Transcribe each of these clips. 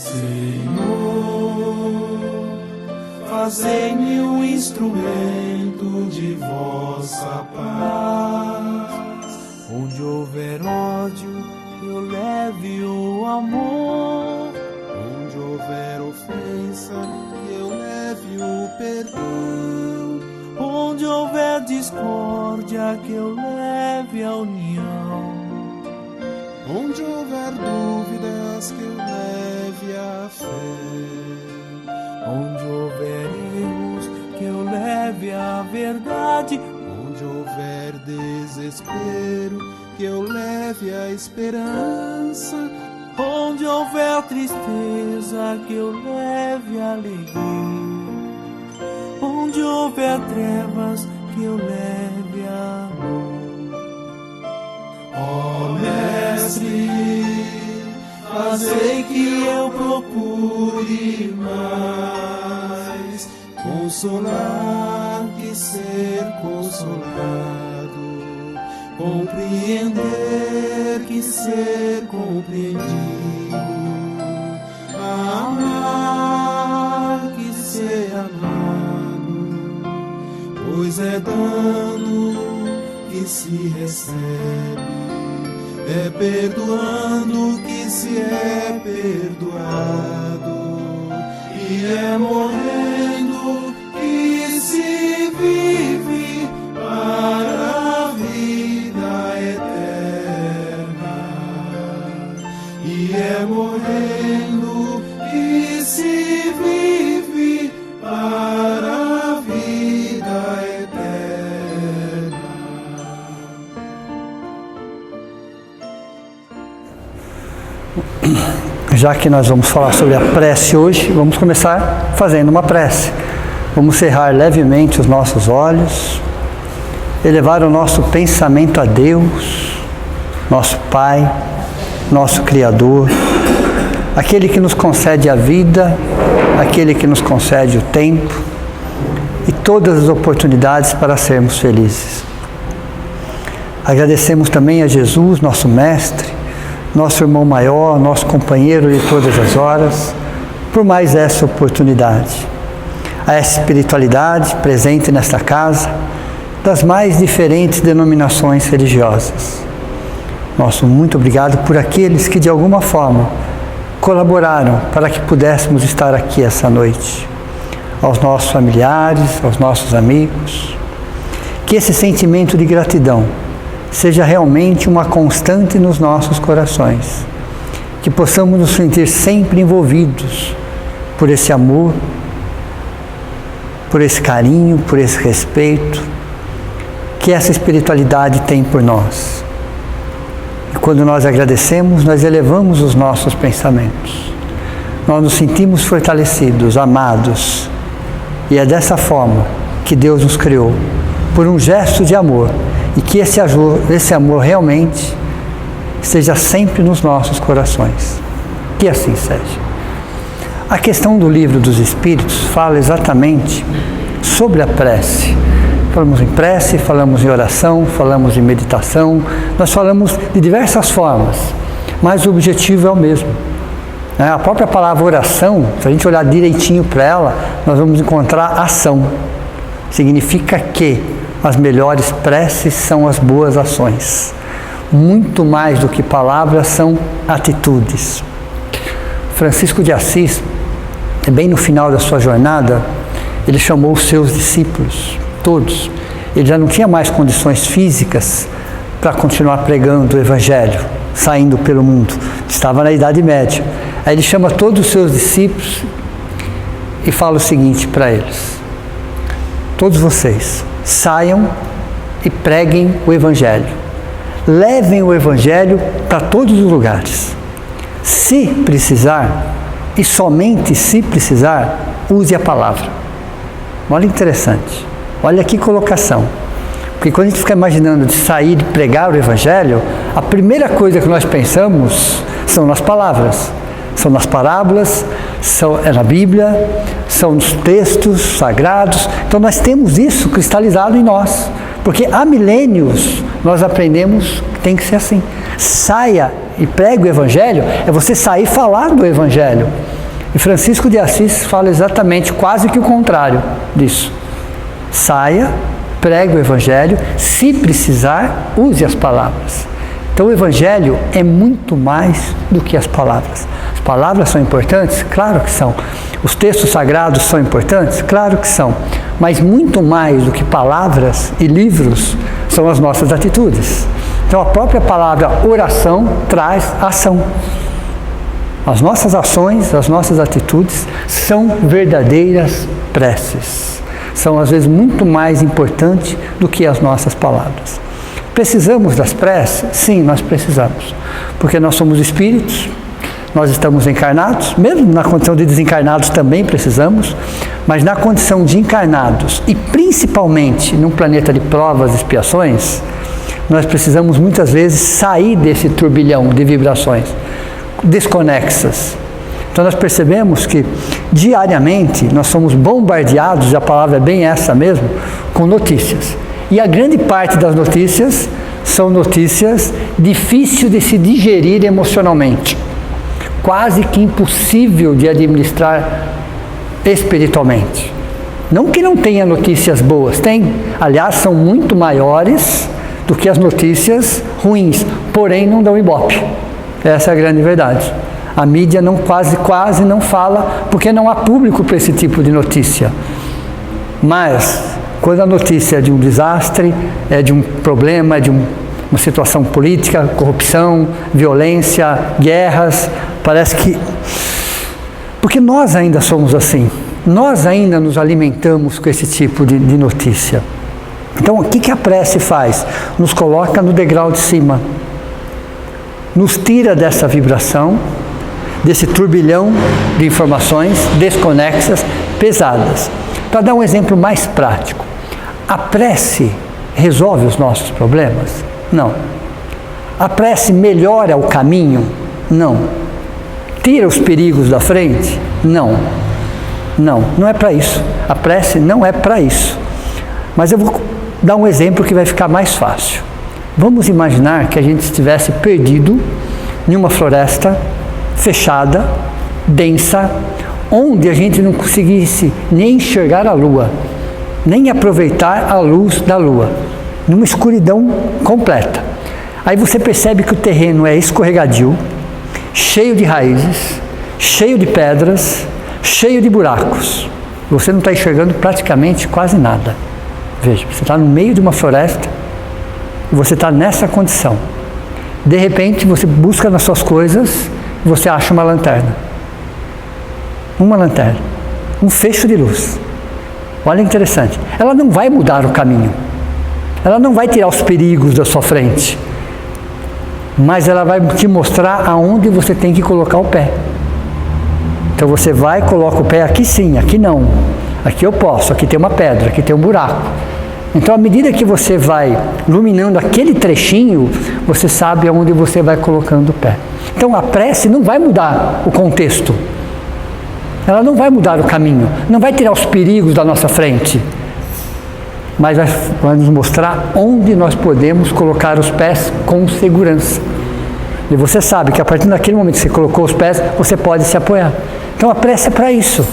Senhor, fazei-me um instrumento de vossa paz. Onde houver ódio, eu leve o amor. Onde houver ofensa, eu leve o perdão. Onde houver discórdia, que eu leve a união. Onde houver dúvidas, que eu leve a fé. Onde houver erros, que eu leve a verdade. Onde houver desespero, que eu leve a esperança. Onde houver tristeza, que eu leve a alegria. Onde houver trevas, que eu leve a amor. Ó Mestre, fazei que eu procure mais consolar que ser consolado, compreender que ser compreendido, amar que ser amado, pois é dando que se recebe, é perdoando que se é perdoado, e é morrendo que se vive para a vida eterna, e é morrendo que se vive para a vida eterna. Já que nós vamos falar sobre a prece hoje, vamos começar fazendo uma prece. Vamos cerrar levemente os nossos olhos, elevar o nosso pensamento a Deus, nosso Pai, nosso Criador, aquele que nos concede a vida, aquele que nos concede o tempo e todas as oportunidades para sermos felizes. Agradecemos também a Jesus, nosso Mestre, nosso irmão maior, nosso companheiro de todas as horas, por mais essa oportunidade. A essa espiritualidade presente nesta casa, das mais diferentes denominações religiosas. Nosso muito obrigado por aqueles que de alguma forma colaboraram para que pudéssemos estar aqui essa noite. Aos nossos familiares, aos nossos amigos. Que esse sentimento de gratidão seja realmente uma constante nos nossos corações. Que possamos nos sentir sempre envolvidos por esse amor, por esse carinho, por esse respeito que essa espiritualidade tem por nós. E quando nós agradecemos, nós elevamos os nossos pensamentos. Nós nos sentimos fortalecidos, amados. E é dessa forma que Deus nos criou, por um gesto de amor. E que esse amor realmente esteja sempre nos nossos corações. Que assim seja. A questão do Livro dos Espíritos fala exatamente sobre a prece. Falamos em prece, falamos em oração, falamos em meditação, nós falamos de diversas formas, mas o objetivo é o mesmo. A própria palavra oração, se a gente olhar direitinho para ela, nós vamos encontrar ação. Significa que as melhores preces são as boas ações. Muito mais do que palavras, são atitudes. Francisco de Assis, bem no final da sua jornada, ele chamou os seus discípulos, todos. Ele já não tinha mais condições físicas para continuar pregando o Evangelho, saindo pelo mundo. Estava na Idade Média. Aí ele chama todos os seus discípulos e fala o seguinte para eles: todos vocês, saiam e preguem o Evangelho. Levem o Evangelho para todos os lugares. Se precisar, e somente se precisar, use a palavra. Olha interessante. Olha que colocação. Porque quando a gente fica imaginando de sair e pregar o Evangelho, a primeira coisa que nós pensamos são nas palavras. São nas parábolas, é na Bíblia, são nos textos sagrados. Então nós temos isso cristalizado em nós. Porque há milênios nós aprendemos que tem que ser assim. Saia e pregue o Evangelho, é você sair e falar do Evangelho. E Francisco de Assis fala exatamente, quase que o contrário disso. Saia, pregue o Evangelho, se precisar, use as palavras. Então o Evangelho é muito mais do que as palavras. As palavras são importantes? Claro que são. Os textos sagrados são importantes? Claro que são. Mas muito mais do que palavras e livros são as nossas atitudes. Então a própria palavra oração traz ação. As nossas ações, as nossas atitudes são verdadeiras preces. São às vezes muito mais importantes do que as nossas palavras. Precisamos das preces? Sim, nós precisamos. Porque nós somos espíritos, nós estamos encarnados, mesmo na condição de desencarnados também precisamos, mas na condição de encarnados e principalmente num planeta de provas e expiações, nós precisamos muitas vezes sair desse turbilhão de vibrações desconexas. Então nós percebemos que diariamente nós somos bombardeados, e a palavra é bem essa mesmo, com notícias. E a grande parte das notícias são notícias difíceis de se digerir emocionalmente, quase que impossível de administrar espiritualmente. Não que não tenha notícias boas, tem. Aliás, são muito maiores do que as notícias ruins, porém não dão ibope. Essa é a grande verdade. A mídia não, quase não fala, porque não há público para esse tipo de notícia. Mas quando a notícia é de um desastre, é de um problema, é de uma situação política, corrupção, violência, guerras, parece que... Porque nós ainda somos assim, nós ainda nos alimentamos com esse tipo de notícia. Então o que a prece faz? Nos coloca no degrau de cima, nos tira dessa vibração, desse turbilhão de informações desconexas, pesadas. Para dar um exemplo mais prático, a prece resolve os nossos problemas? Não. A prece melhora o caminho? Não. Tira os perigos da frente? Não. Não é para isso. A prece não é para isso. Mas eu vou dar um exemplo que vai ficar mais fácil. Vamos imaginar que a gente estivesse perdido em uma floresta fechada, densa, onde a gente não conseguisse nem enxergar a lua, nem aproveitar a luz da lua, numa escuridão completa. Aí você percebe que o terreno é escorregadio, cheio de raízes, cheio de pedras, cheio de buracos. Você não está enxergando praticamente quase nada. Veja, você está no meio de uma floresta e você está nessa condição. De repente você busca nas suas coisas e você acha uma lanterna. Uma lanterna, um fecho de luz. Olha, interessante, ela não vai mudar o caminho, ela não vai tirar os perigos da sua frente, mas ela vai te mostrar aonde você tem que colocar o pé. Então você vai e coloca o pé aqui sim, aqui não, aqui eu posso, aqui tem uma pedra, aqui tem um buraco. Então à medida que você vai iluminando aquele trechinho, você sabe aonde você vai colocando o pé. Então a prece não vai mudar o contexto, ela não vai mudar o caminho, não vai tirar os perigos da nossa frente, mas vai nos mostrar onde nós podemos colocar os pés com segurança. E você sabe que a partir daquele momento que você colocou os pés, você pode se apoiar. Então a prece é para isso.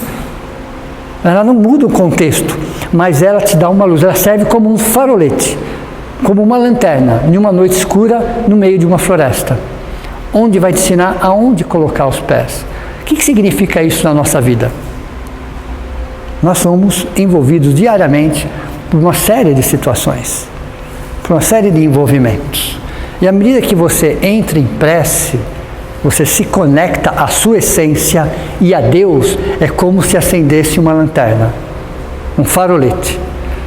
Ela não muda o contexto, mas ela te dá uma luz, ela serve como um farolete, como uma lanterna, em uma noite escura, no meio de uma floresta, onde vai te ensinar aonde colocar os pés. O que significa isso na nossa vida? Nós somos envolvidos diariamente por uma série de situações, por uma série de envolvimentos. E à medida que você entra em prece, você se conecta à sua essência e a Deus, é como se acendesse uma lanterna, um farolete,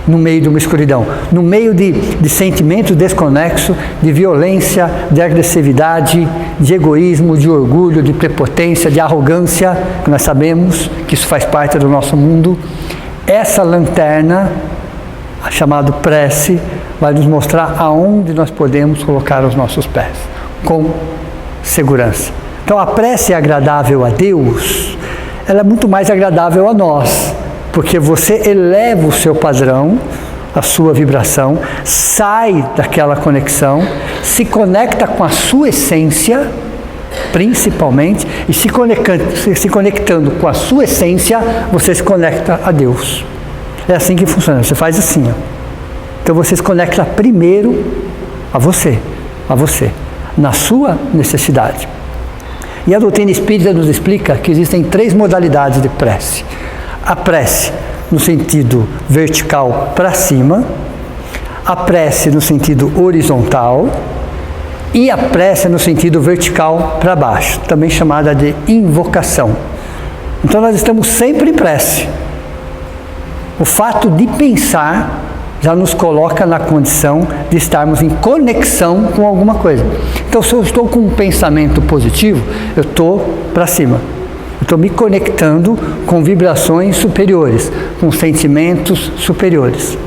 no meio de uma escuridão, no meio de sentimentos desconexos, de violência, de agressividade, de egoísmo, de orgulho, de prepotência, de arrogância, que nós sabemos que isso faz parte do nosso mundo. Essa lanterna, chamada prece, vai nos mostrar aonde nós podemos colocar os nossos pés, com segurança. Então a prece é agradável a Deus, ela é muito mais agradável a nós, porque você eleva o seu padrão a sua vibração, sai daquela conexão, se conecta com a sua essência, principalmente, e se conectando com a sua essência, você se conecta a Deus. É assim que funciona, você faz assim, ó. Então você se conecta primeiro a você, na sua necessidade. E a doutrina espírita nos explica que existem 3 modalidades de prece. A prece no sentido vertical para cima, a prece no sentido horizontal e a prece no sentido vertical para baixo, também chamada de invocação. Então nós estamos sempre em prece. O fato de pensar já nos coloca na condição de estarmos em conexão com alguma coisa. Então, se eu estou com um pensamento positivo, eu estou para cima. Eu estou me conectando com vibrações superiores, com sentimentos superiores.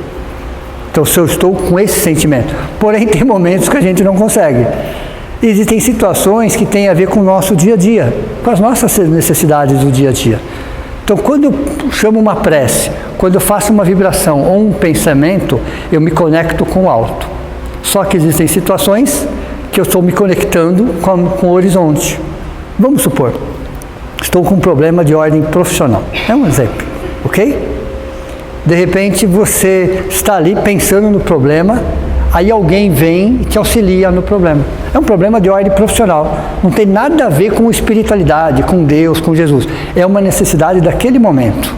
Então, se eu estou com esse sentimento. Porém, tem momentos que a gente não consegue. Existem situações que têm a ver com o nosso dia a dia, com as nossas necessidades do dia a dia. Então, quando eu chamo uma prece, quando eu faço uma vibração ou um pensamento, eu me conecto com o alto. Só que existem situações que eu estou me conectando com o horizonte. Vamos supor, estou com um problema de ordem profissional. É um exemplo, ok? De repente, você está ali pensando no problema, aí alguém vem e te auxilia no problema. É um problema de ordem profissional, não tem nada a ver com espiritualidade, com Deus, com Jesus. É uma necessidade daquele momento.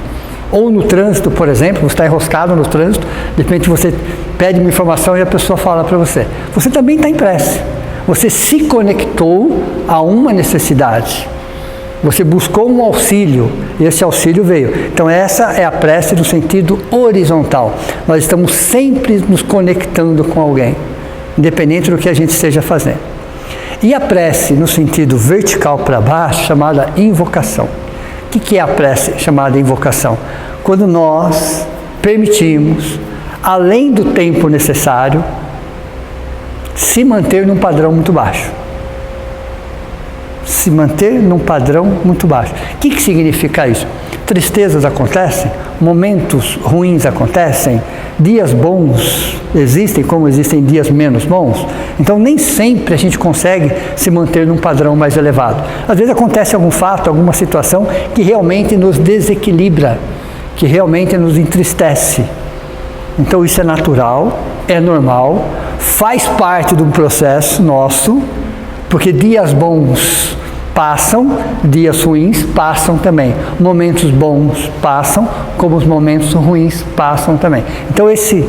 Ou no trânsito, por exemplo, você está enroscado no trânsito, de repente você pede uma informação e a pessoa fala para você. Você também está em prece. Você se conectou a uma necessidade. Você buscou um auxílio e esse auxílio veio. Então essa é a prece no sentido horizontal. Nós estamos sempre nos conectando com alguém, independente do que a gente esteja fazendo. E a prece no sentido vertical para baixo, chamada invocação. O que é a prece chamada invocação? Quando nós permitimos, além do tempo necessário, se manter num padrão muito baixo. Se manter num padrão muito baixo. O que significa isso? Tristezas acontecem, momentos ruins acontecem, dias bons existem, como existem dias menos bons. Então nem sempre a gente consegue se manter num padrão mais elevado. Às vezes acontece algum fato, alguma situação que realmente nos desequilibra, que realmente nos entristece. Então isso é natural, é normal, faz parte de um processo nosso, porque dias bons passam, dias ruins passam também. Momentos bons passam, como os momentos ruins passam também. Então esse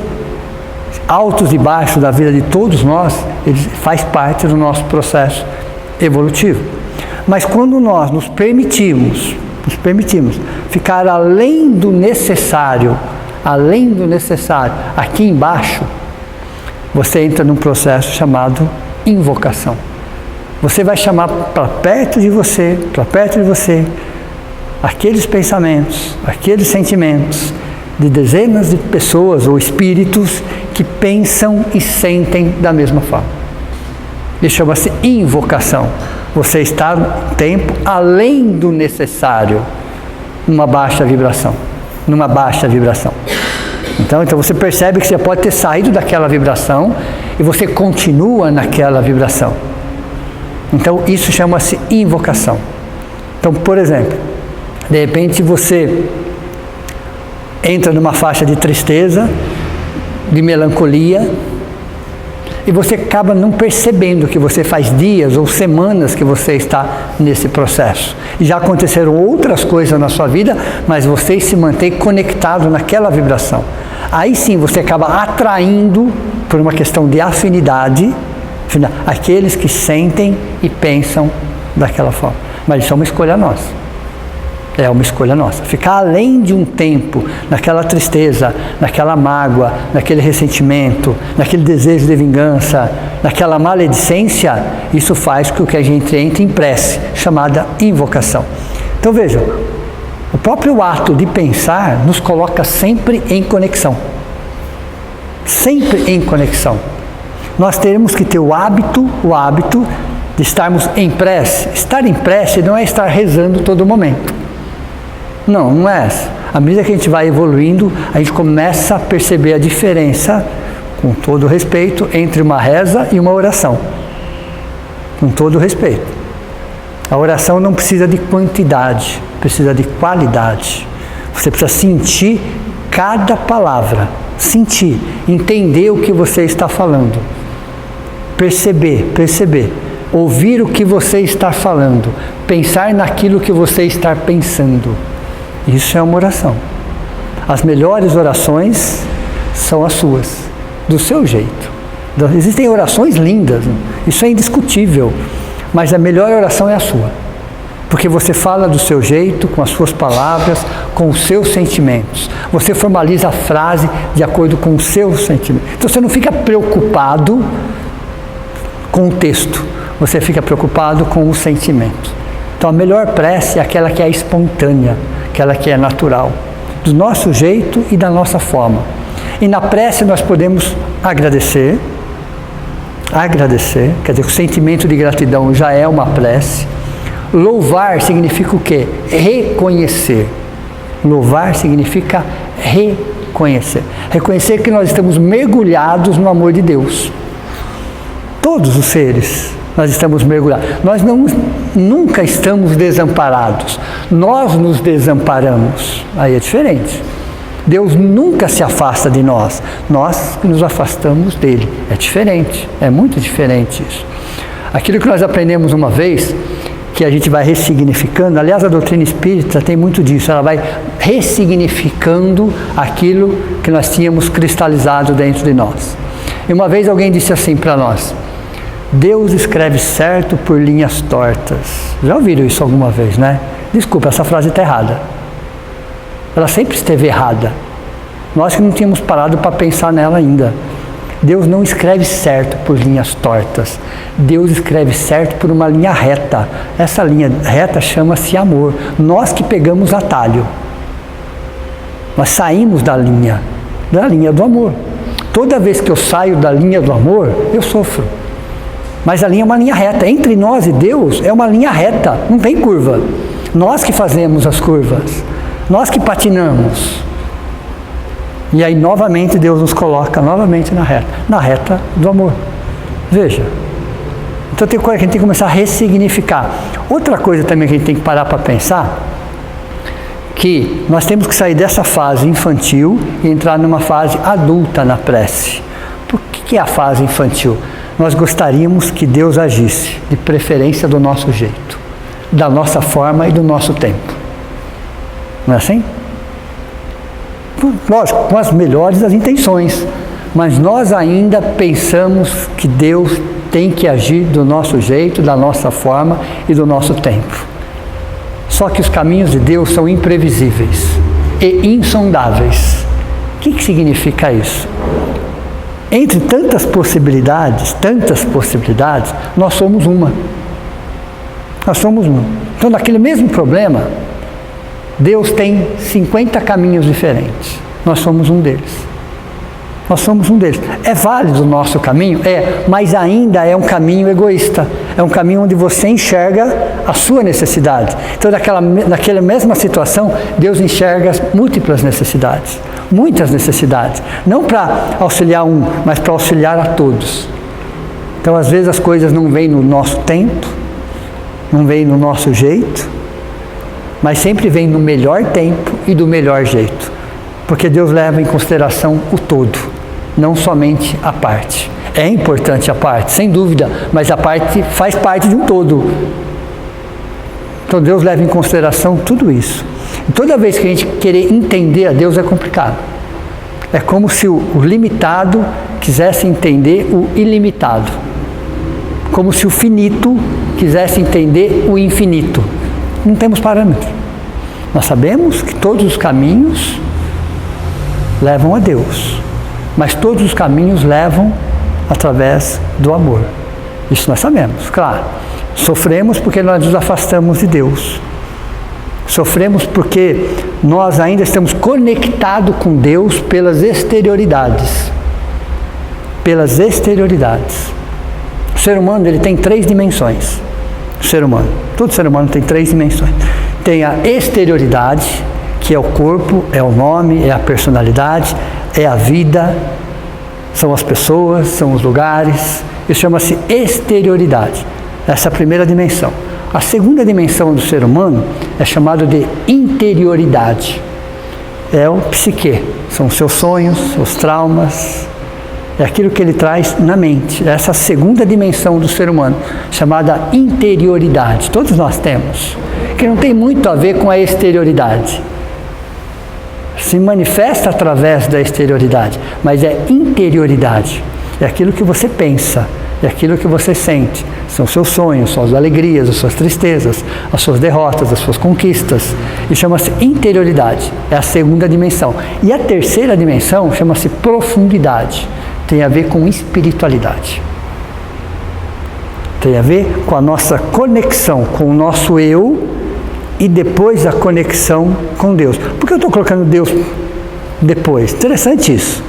altos e baixos da vida de todos nós, ele faz parte do nosso processo evolutivo. Mas quando nós nos permitimos ficar além do necessário, aqui embaixo, você entra num processo chamado invocação. Você vai chamar para perto de você, aqueles pensamentos, aqueles sentimentos de dezenas de pessoas ou espíritos que pensam e sentem da mesma forma. Isso chama-se invocação. Você está no tempo além do necessário, numa baixa vibração. Então você percebe que você pode ter saído daquela vibração e você continua naquela vibração. Então isso chama-se invocação. Então, por exemplo, de repente você entra numa faixa de tristeza, de melancolia, e você acaba não percebendo que você faz dias ou semanas que você está nesse processo. E já aconteceram outras coisas na sua vida, mas você se mantém conectado naquela vibração. Aí sim você acaba atraindo, por uma questão de afinidade, aqueles que sentem e pensam daquela forma. Mas isso é uma escolha nossa. É uma escolha nossa. Ficar além de um tempo, naquela tristeza, naquela mágoa, naquele ressentimento, naquele desejo de vingança, naquela maledicência, isso faz com que a gente entre em prece, chamada invocação. Então vejam, o próprio ato de pensar nos coloca sempre em conexão. Sempre em conexão. Nós teremos que ter o hábito de estarmos em prece. Estar em prece não é estar rezando todo momento. Não é essa. À medida que a gente vai evoluindo, a gente começa a perceber a diferença, com todo respeito, entre uma reza e uma oração. Com todo respeito. A oração não precisa de quantidade, precisa de qualidade. Você precisa sentir cada palavra, sentir, entender o que você está falando, perceber, ouvir o que você está falando, pensar naquilo que você está pensando. Isso é uma oração. As melhores orações são as suas, do seu jeito. Existem orações lindas, isso é indiscutível, mas a melhor oração é a sua, porque você fala do seu jeito, com as suas palavras, com os seus sentimentos. Você formaliza a frase de acordo com os seus sentimentos. Então você não fica preocupado com o texto, você fica preocupado com o sentimento. Então a melhor prece é aquela que é espontânea, aquela que é natural, do nosso jeito e da nossa forma. E na prece nós podemos agradecer, quer dizer, o sentimento de gratidão já é uma prece. Louvar significa o quê? Reconhecer. Louvar significa reconhecer. Reconhecer que nós estamos mergulhados no amor de Deus. Todos os seres, nós estamos mergulhados. Nós nunca estamos desamparados. Nós nos desamparamos. Aí é diferente. Deus nunca se afasta de nós. Nós que nos afastamos dele. É diferente. É muito diferente isso. Aquilo que nós aprendemos uma vez, que a gente vai ressignificando, aliás, a doutrina espírita tem muito disso, ela vai ressignificando aquilo que nós tínhamos cristalizado dentro de nós. E uma vez alguém disse assim para nós: Deus escreve certo por linhas tortas. Já ouviram isso alguma vez, né? Desculpa, essa frase está errada. Ela sempre esteve errada. Nós que não tínhamos parado para pensar nela ainda. Deus não escreve certo por linhas tortas. Deus escreve certo por uma linha reta. Essa linha reta chama-se amor. Nós que pegamos atalho. Nós saímos da linha do amor. Toda vez que eu saio da linha do amor, eu sofro. Mas a linha é uma linha reta. Entre nós e Deus é uma linha reta. Não tem curva. Nós que fazemos as curvas. Nós que patinamos. E aí novamente Deus nos coloca novamente na reta do amor. Veja. Então a gente tem que começar a ressignificar. Outra coisa também que a gente tem que parar para pensar, que nós temos que sair dessa fase infantil e entrar numa fase adulta na prece. Por que é a fase infantil? Nós gostaríamos que Deus agisse, de preferência do nosso jeito, da nossa forma e do nosso tempo. Não é assim? Lógico, com as melhores das intenções, mas nós ainda pensamos que Deus tem que agir do nosso jeito, da nossa forma e do nosso tempo. Só que os caminhos de Deus são imprevisíveis e insondáveis. O que significa isso? Entre tantas possibilidades, nós somos uma. Nós somos uma. Então, naquele mesmo problema, Deus tem 50 caminhos diferentes. Nós somos um deles. Nós somos um deles. É válido o nosso caminho? É, mas ainda é um caminho egoísta. É um caminho onde você enxerga a sua necessidade. Então, naquela mesma situação, Deus enxerga múltiplas necessidades. Muitas necessidades. Não para auxiliar um, mas para auxiliar a todos. Então, às vezes as coisas não vêm no nosso tempo, não vêm no nosso jeito, mas sempre vem no melhor tempo e do melhor jeito. Porque Deus leva em consideração o todo, não somente a parte. É importante a parte, sem dúvida, mas a parte faz parte de um todo. Então Deus leva em consideração tudo isso. E toda vez que a gente querer entender a Deus é complicado. É como se o limitado quisesse entender o ilimitado. Como se o finito quisesse entender o infinito. Não temos parâmetro. Nós sabemos que todos os caminhos levam a Deus, mas todos os caminhos levam através do amor. Isso nós sabemos, claro. Sofremos porque nós nos afastamos de Deus. Sofremos porque nós ainda estamos conectados com Deus pelas exterioridades. Pelas exterioridades. O ser humano, ele tem 3 dimensões. O ser humano, todo ser humano tem 3 dimensões. Tem a exterioridade, que é o corpo, é o nome, é a personalidade, é a vida, são as pessoas, são os lugares. Isso chama-se exterioridade. Essa é a primeira dimensão. A segunda dimensão do ser humano é chamada de interioridade. É o psique, são os seus sonhos, seus traumas, é aquilo que ele traz na mente. Essa é a segunda dimensão do ser humano, chamada interioridade. Todos nós temos, que não tem muito a ver com a exterioridade. Se manifesta através da exterioridade, mas é interioridade. É aquilo que você pensa, é aquilo que você sente. São seus sonhos, suas alegrias, as suas tristezas, as suas derrotas, as suas conquistas. E chama-se interioridade. É a segunda dimensão. E a terceira dimensão chama-se profundidade. Tem a ver com espiritualidade. Tem a ver com a nossa conexão com o nosso eu e depois a conexão com Deus. Por que eu estou colocando Deus depois? Interessante isso.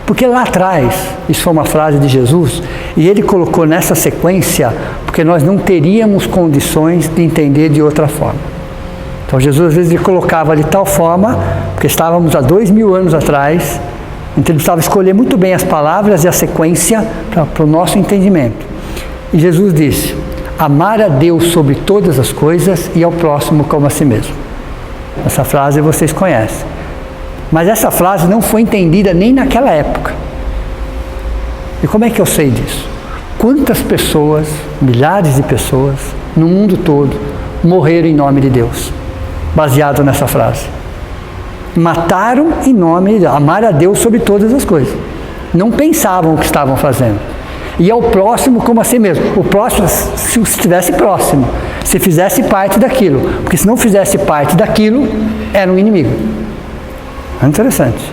Porque lá atrás, isso foi uma frase de Jesus, e ele colocou nessa sequência, porque nós não teríamos condições de entender de outra forma. Então Jesus às vezes ele colocava de tal forma, porque estávamos há 2000 anos atrás, então ele precisava escolher muito bem as palavras e a sequência para o nosso entendimento. E Jesus disse: amar a Deus sobre todas as coisas e ao próximo como a si mesmo. Essa frase vocês conhecem. Mas essa frase não foi entendida nem naquela época. E como é que eu sei disso? Quantas pessoas, milhares de pessoas, no mundo todo, morreram em nome de Deus, baseado nessa frase. Mataram em nome de amar a Deus sobre todas as coisas. Não pensavam o que estavam fazendo. E ao próximo como a si mesmo. O próximo, se estivesse próximo, se fizesse parte daquilo. Porque se não fizesse parte daquilo, era um inimigo. É interessante.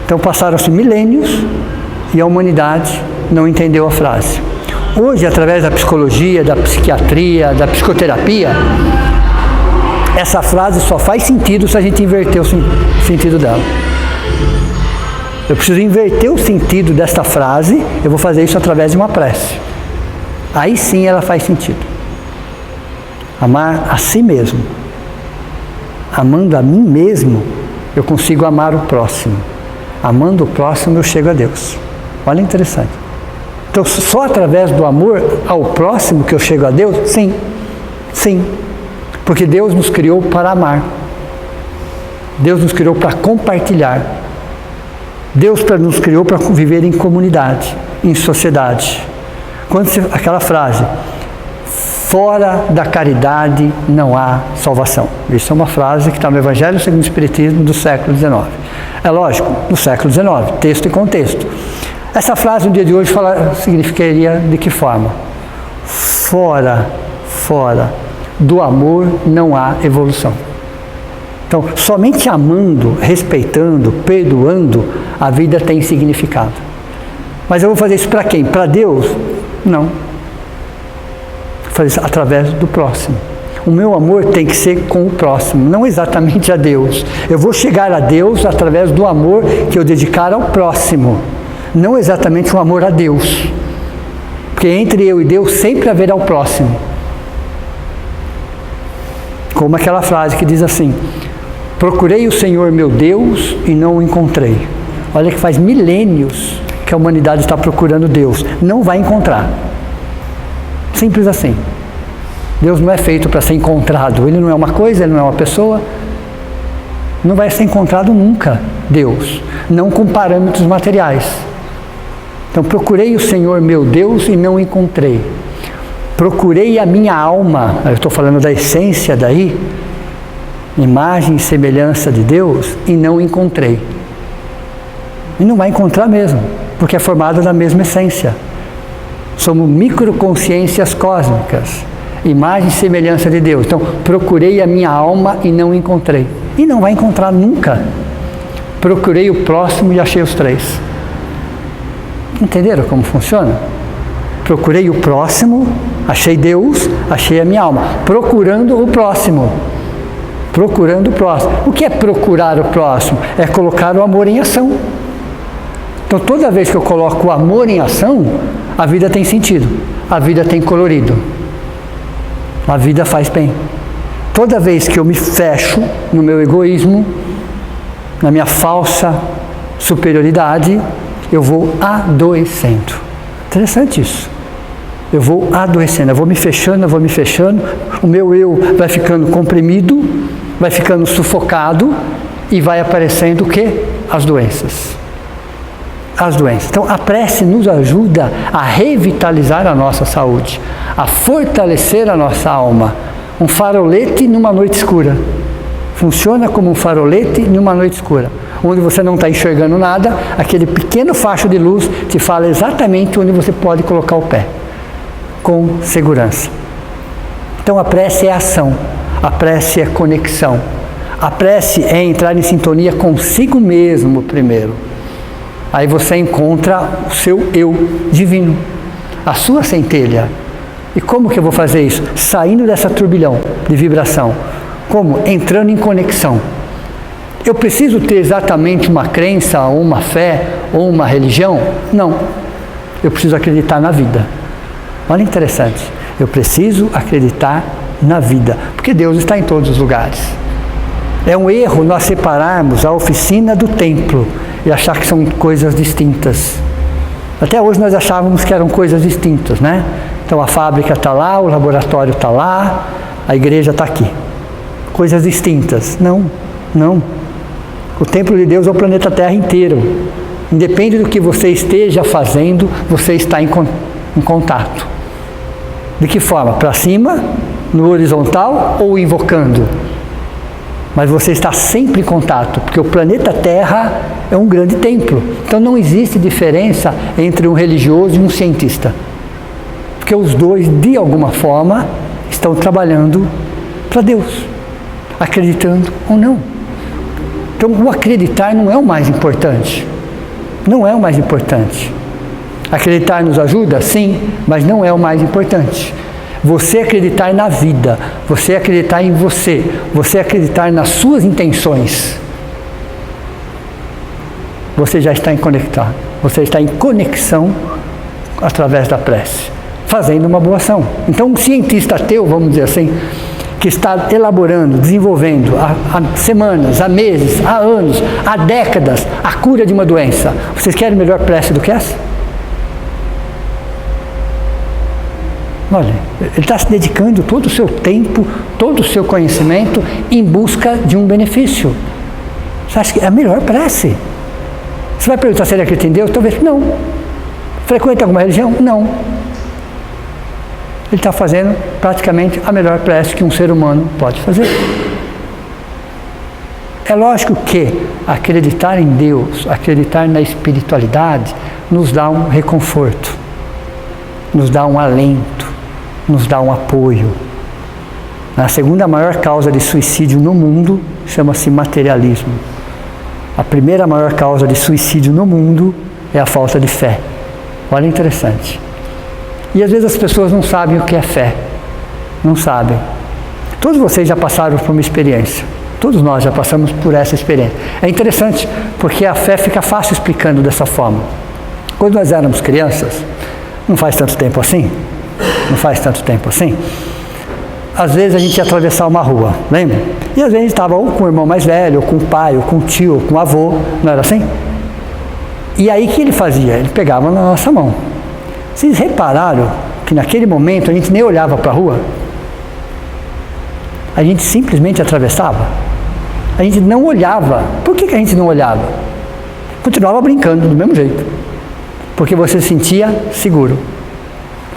Então passaram-se milênios e a humanidade não entendeu a frase. Hoje, através da psicologia, da psiquiatria, da psicoterapia, essa frase só faz sentido se a gente inverter o sentido dela. Eu preciso inverter o sentido desta frase, eu vou fazer isso através de uma prece. Aí sim ela faz sentido. Amar a si mesmo. Amando a mim mesmo, eu consigo amar o próximo. Amando o próximo, eu chego a Deus. Olha, interessante. Então, só através do amor ao próximo que eu chego a Deus? Sim. Sim. Porque Deus nos criou para amar. Deus nos criou para compartilhar. Deus nos criou para viver em comunidade, em sociedade. Aquela frase: fora da caridade não há salvação. Isso é uma frase que está no Evangelho segundo o Espiritismo do século XIX. É lógico, no século XIX, texto e contexto. Essa frase no dia de hoje significaria de que forma? Fora do amor não há evolução. Então, somente amando, respeitando, perdoando, a vida tem significado. Mas eu vou fazer isso para quem? Para Deus? Não. Fazer isso através do próximo. O meu amor tem que ser com o próximo, não exatamente a Deus. Eu vou chegar a Deus através do amor que eu dedicar ao próximo, não exatamente o amor a Deus. Porque entre eu e Deus sempre haverá o próximo. Como aquela frase que diz assim: procurei o Senhor meu Deus e não o encontrei. Olha que faz milênios que a humanidade está procurando Deus. Não vai encontrar. Simples assim. Deus não é feito para ser encontrado. Ele não é uma coisa, Ele não é uma pessoa. Não vai ser encontrado nunca, Deus. Não com parâmetros materiais. Então, procurei o Senhor meu Deus e não o encontrei. Procurei a minha alma. Eu estou falando da essência daí. Imagem e semelhança de Deus e não o encontrei. E não vai encontrar mesmo, porque é formado da mesma essência. Somos microconsciências cósmicas, imagem e semelhança de Deus. Então, procurei a minha alma e não encontrei. E não vai encontrar nunca. Procurei o próximo e achei os três. Entenderam como funciona? Procurei o próximo, achei Deus, achei a minha alma. Procurando o próximo. Procurando o próximo. O que é procurar o próximo? É colocar o amor em ação. Então, toda vez que eu coloco o amor em ação, a vida tem sentido, a vida tem colorido, a vida faz bem. toda vez que eu me fecho no meu egoísmo, na minha falsa superioridade, eu vou adoecendo. Interessante isso. Eu vou adoecendo, eu vou me fechando, o meu eu vai ficando comprimido, vai ficando sufocado e vai aparecendo o quê? As doenças. As doenças. Então a prece nos ajuda a revitalizar a nossa saúde, a fortalecer a nossa alma. Um farolete numa noite escura. Funciona como um farolete numa noite escura. Onde você não está enxergando nada, aquele pequeno facho de luz te fala exatamente onde você pode colocar o pé, com segurança. Então a prece é ação, a prece é conexão. A prece é entrar em sintonia consigo mesmo primeiro. Aí você encontra o seu eu divino, a sua centelha. E como que eu vou fazer isso? Saindo dessa turbilhão de vibração. Como? Entrando em conexão. Eu preciso ter exatamente uma crença, ou uma fé, ou uma religião? Não. Eu preciso acreditar na vida. Olha, interessante. Eu preciso acreditar na vida, porque Deus está em todos os lugares. É um erro nós separarmos a oficina do templo e achar que são coisas distintas. Até hoje nós achávamos que eram coisas distintas, né? Então a fábrica está lá, o laboratório está lá, a igreja está aqui. Coisas distintas. Não, não. O templo de Deus é o planeta Terra inteiro. Independe do que você esteja fazendo, você está em contato. De que forma? Para cima, no horizontal ou invocando? Mas você está sempre em contato, porque o planeta Terra é um grande templo. Então não existe diferença entre um religioso e um cientista. Porque os dois, de alguma forma, estão trabalhando para Deus, acreditando ou não. Então o acreditar não é o mais importante. Não é o mais importante. Acreditar nos ajuda? Sim, mas não é o mais importante. Você acreditar na vida, você acreditar em você, você acreditar nas suas intenções, você já está em conectar, você está em conexão através da prece, fazendo uma boa ação. Então um cientista ateu, vamos dizer assim, que está elaborando, desenvolvendo há semanas, há meses, há anos, há décadas, a cura de uma doença, vocês querem melhor prece do que essa? Olha, ele está se dedicando todo o seu tempo, todo o seu conhecimento em busca de um benefício. Você acha que é a melhor prece? Você vai perguntar se ele acredita em Deus? Talvez não. Frequenta alguma religião? Não. Ele está fazendo praticamente a melhor prece que um ser humano pode fazer. É lógico que acreditar em Deus, acreditar na espiritualidade, nos dá um reconforto, nos dá um alento, nos dá um apoio. A segunda maior causa de suicídio no mundo chama-se materialismo. A primeira maior causa de suicídio no mundo é a falta de fé. Olha, interessante. E às vezes as pessoas não sabem o que é fé. Não sabem. Todos vocês já passaram por uma experiência. Todos nós já passamos por essa experiência. É interessante, porque a fé fica fácil explicando dessa forma. Quando nós éramos crianças, não faz tanto tempo assim, às vezes a gente ia atravessar uma rua, lembra? E às vezes a gente estava ou com o irmão mais velho, ou com o pai, ou com o tio, ou com o avô, não era assim? E aí o que ele fazia? Ele pegava na nossa mão. Vocês repararam que naquele momento a gente nem olhava para a rua? A gente simplesmente atravessava? A gente não olhava. Por que a gente não olhava? Continuava brincando do mesmo jeito. Porque você se sentia seguro.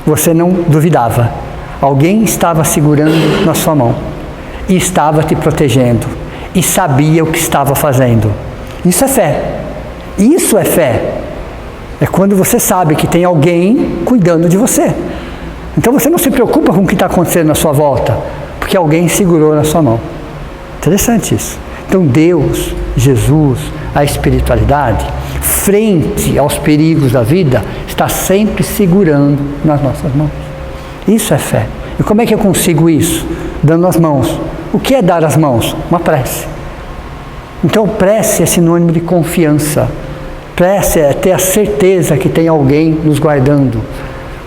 Você não duvidava. Alguém estava segurando na sua mão. E estava te protegendo. E sabia o que estava fazendo. Isso é fé. Isso é fé. É quando você sabe que tem alguém cuidando de você. Então você não se preocupa com o que está acontecendo na sua volta, porque alguém segurou na sua mão. Interessante isso. Então Deus, Jesus, a espiritualidade, frente aos perigos da vida, está sempre segurando nas nossas mãos. Isso é fé. E como é que eu consigo isso? Dando as mãos. O que é dar as mãos? Uma prece. Então prece é sinônimo de confiança. Prece é ter a certeza que tem alguém nos guardando.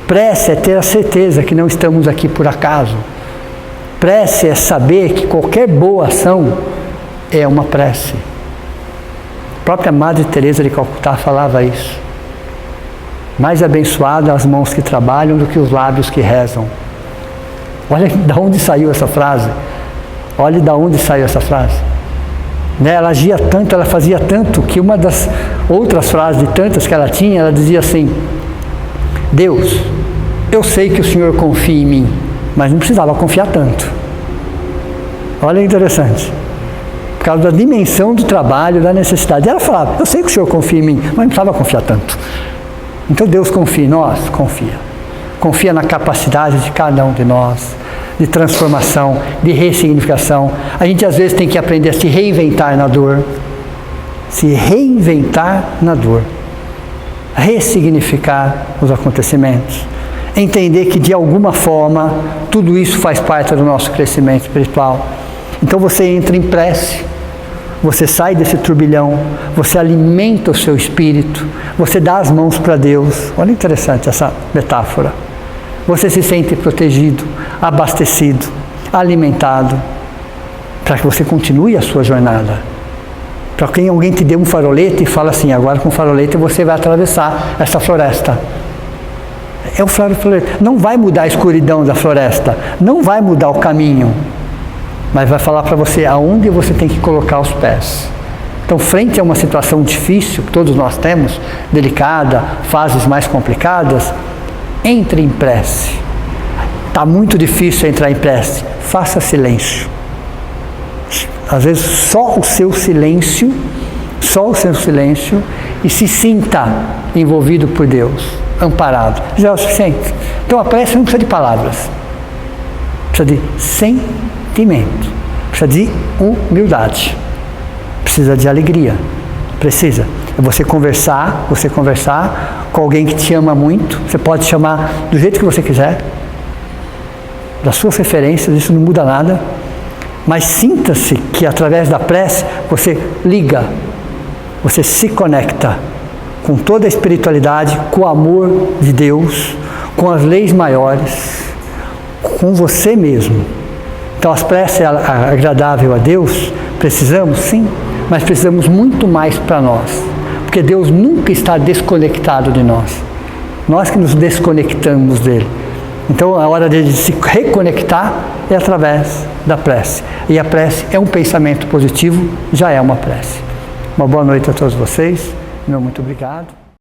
Prece é ter a certeza que não estamos aqui por acaso. Prece é saber que qualquer boa ação é uma prece. A própria Madre Teresa de Calcutá falava isso. Mais abençoadas as mãos que trabalham do que os lábios que rezam. Olha de onde saiu essa frase. Olha de onde saiu essa frase. Ela agia tanto, ela fazia tanto, que uma das outras frases de tantas que ela tinha, ela dizia assim: Deus, eu sei que o Senhor confia em mim, mas não precisava confiar tanto. Olha que interessante. Por causa da dimensão do trabalho, da necessidade. Ela falava, eu sei que o Senhor confia em mim, mas não precisava confiar tanto. Então Deus confia em nós? Confia. Confia na capacidade de cada um de nós, de transformação, de ressignificação. A gente às vezes tem que aprender a se reinventar na dor. Se reinventar na dor. Ressignificar os acontecimentos. Entender que de alguma forma tudo isso faz parte do nosso crescimento espiritual. Então você entra em prece, você sai desse turbilhão, você alimenta o seu espírito, você dá as mãos para Deus. Olha interessante essa metáfora. Você se sente protegido, abastecido, alimentado, para que você continue a sua jornada. Para quem alguém te dê um farolete e fala assim, agora com o farolete você vai atravessar essa floresta. É o farolete. Não vai mudar a escuridão da floresta, não vai mudar o caminho, mas vai falar para você aonde você tem que colocar os pés. Então, frente a uma situação difícil, que todos nós temos, delicada, fases mais complicadas, entre em prece. Está muito difícil entrar em prece, faça silêncio. Às vezes só o seu silêncio, e se sinta envolvido por Deus, amparado. Já é o suficiente. Então a prece não precisa de palavras, precisa de sentimento, precisa de humildade, precisa de alegria, precisa. É você conversar com alguém que te ama muito, você pode chamar do jeito que você quiser, das suas referências, isso não muda nada, mas sinta-se que através da prece você liga, você se conecta com toda a espiritualidade, com o amor de Deus, com as leis maiores, com você mesmo. Então as preces é agradável a Deus, precisamos sim, mas precisamos muito mais para nós, porque Deus nunca está desconectado de nós, nós que nos desconectamos dele. Então a hora de se reconectar é através da prece, e a prece é um pensamento positivo, já é uma prece. Uma boa noite a todos vocês, meu muito obrigado.